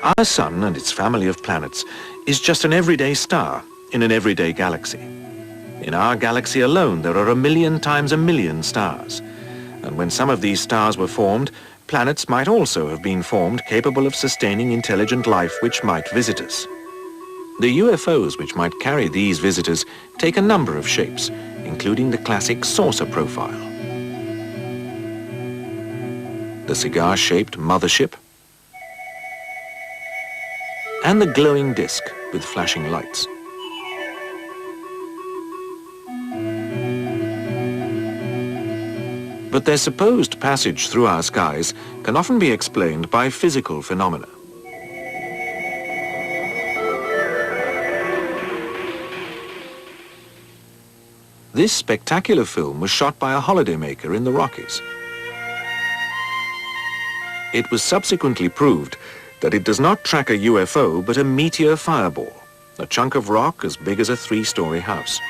Our sun and its family of planets is just an everyday star in an everyday galaxy. In our galaxy alone, there are 1,000,000 times 1,000,000 stars. And when some of these stars were formed, planets might also have been formed capable of sustaining intelligent life which might visit us. The UFOs which might carry these visitors take a number of shapes, including the classic saucer profile, the cigar-shaped mothership, and the glowing disk with flashing lights. But their supposed passage through our skies can often be explained by physical phenomena. This spectacular film was shot by a holidaymaker in the Rockies. It was subsequently proved that it does not track a UFO but a meteor fireball, a chunk of rock as big as a 3-story house.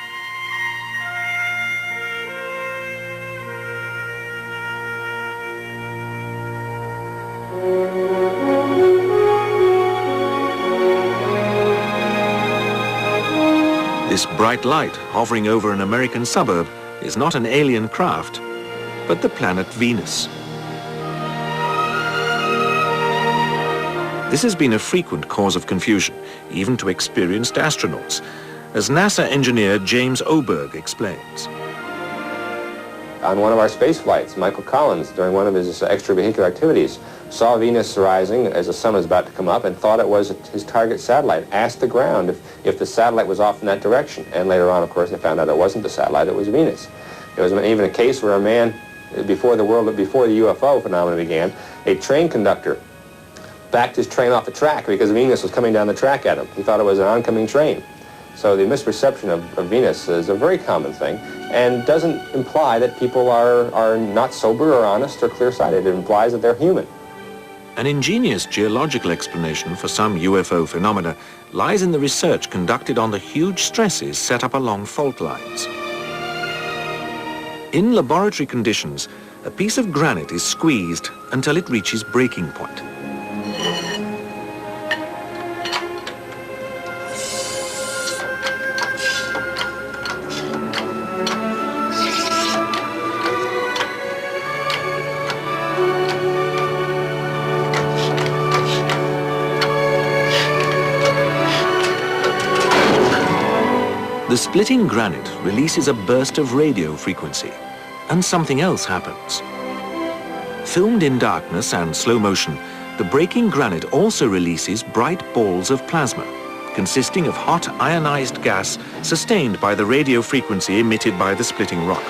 This bright light hovering over an American suburb is not an alien craft, but the planet Venus. This has been a frequent cause of confusion, even to experienced astronauts, as NASA engineer James Oberg explains. On one of our space flights, Michael Collins, during one of his extravehicular activities, saw Venus rising as the sun was about to come up and thought it was his target satellite. Asked the ground if the satellite was off in that direction. And later on, of course, they found out it wasn't the satellite, it was Venus. There was even a case where a man, before the UFO phenomenon began, a train conductor backed his train off the track because Venus was coming down the track at him. He thought it was an oncoming train. So the misperception of Venus is a very common thing and doesn't imply that people are not sober or honest or clear-sighted. It implies that they're human. An ingenious geological explanation for some UFO phenomena lies in the research conducted on the huge stresses set up along fault lines. In laboratory conditions, a piece of granite is squeezed until it reaches breaking point. The splitting granite releases a burst of radio frequency, and something else happens. Filmed in darkness and slow motion, the breaking granite also releases bright balls of plasma, consisting of hot ionized gas sustained by the radio frequency emitted by the splitting rock.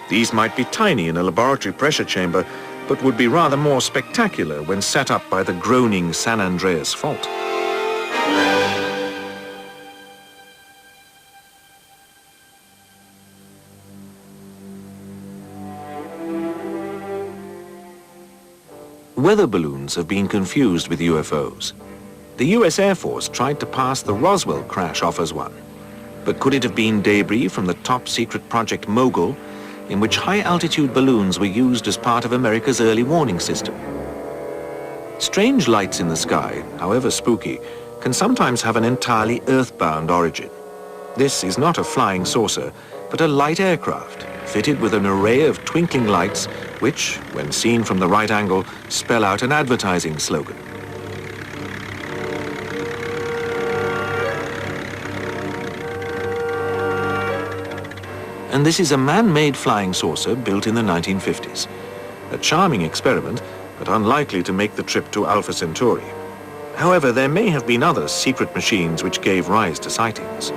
These might be tiny in a laboratory pressure chamber, but would be rather more spectacular when set up by the groaning San Andreas Fault. Weather balloons have been confused with UFOs. The US Air Force tried to pass the Roswell crash off as one. But could it have been debris from the top-secret Project Mogul, in which high-altitude balloons were used as part of America's early warning system? Strange lights in the sky, however spooky, can sometimes have an entirely earthbound origin. This is not a flying saucer, but a light aircraft fitted with an array of twinkling lights which, when seen from the right angle, spell out an advertising slogan. And this is a man-made flying saucer built in the 1950s. A charming experiment, but unlikely to make the trip to Alpha Centauri. However, there may have been other secret machines which gave rise to sightings.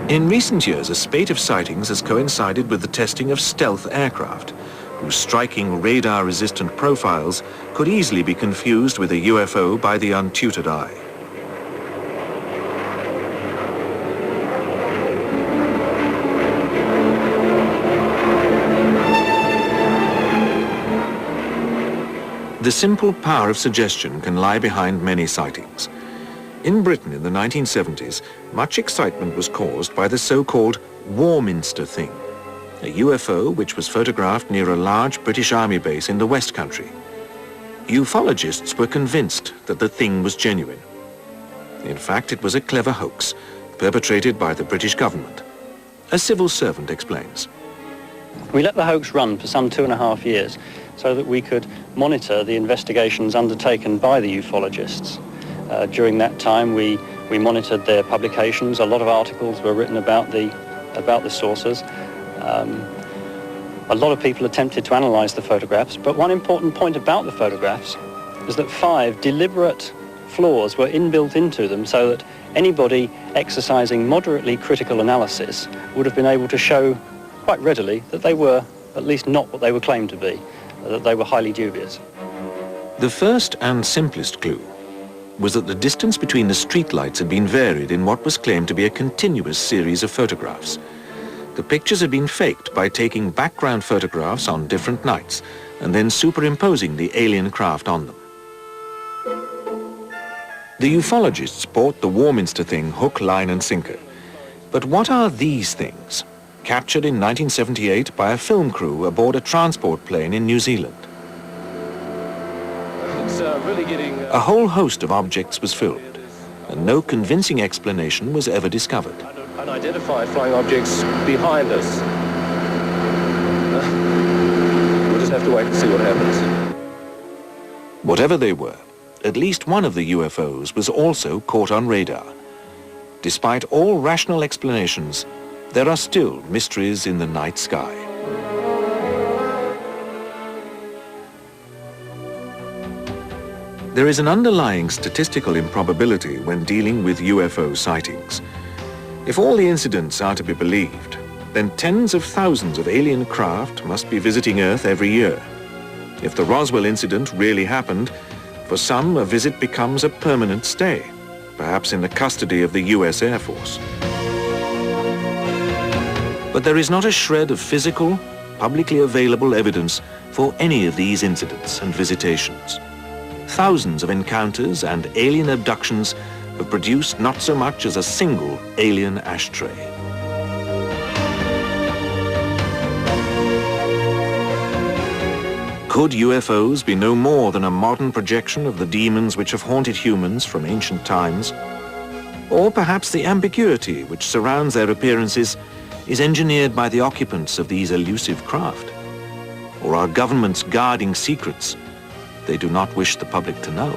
In recent years, a spate of sightings has coincided with the testing of stealth aircraft, whose striking radar-resistant profiles could easily be confused with a UFO by the untutored eye. The simple power of suggestion can lie behind many sightings. In Britain in the 1970s, much excitement was caused by the so-called Warminster thing, a UFO which was photographed near a large British Army base in the West Country. Ufologists were convinced that the thing was genuine. In fact, it was a clever hoax perpetrated by the British government. A civil servant explains. We let the hoax run for some 2.5 years so that we could monitor the investigations undertaken by the ufologists. During that time, we monitored their publications. A lot of articles were written about the sources. A lot of people attempted to analyze the photographs, but one important point about the photographs is that 5 deliberate flaws were inbuilt into them so that anybody exercising moderately critical analysis would have been able to show quite readily that they were at least not what they were claimed to be, that they were highly dubious. The first and simplest clue was that the distance between the streetlights had been varied in what was claimed to be a continuous series of photographs. The pictures had been faked by taking background photographs on different nights and then superimposing the alien craft on them. The ufologists bought the Warminster thing hook, line and sinker. But what are these things, captured in 1978 by a film crew aboard a transport plane in New Zealand? A whole host of objects was filmed, and no convincing explanation was ever discovered. Unidentified flying objects behind us. We'll just have to wait and see what happens. Whatever they were, at least one of the UFOs was also caught on radar. Despite all rational explanations, there are still mysteries in the night sky. There is an underlying statistical improbability when dealing with UFO sightings. If all the incidents are to be believed, then tens of thousands of alien craft must be visiting Earth every year. If the Roswell incident really happened, for some a visit becomes a permanent stay, perhaps in the custody of the US Air Force. But there is not a shred of physical, publicly available evidence for any of these incidents and visitations. Thousands of encounters and alien abductions have produced not so much as a single alien ashtray. Could UFOs be no more than a modern projection of the demons which have haunted humans from ancient times? Or perhaps the ambiguity which surrounds their appearances is engineered by the occupants of these elusive craft? Or are governments guarding secrets they do not wish the public to know?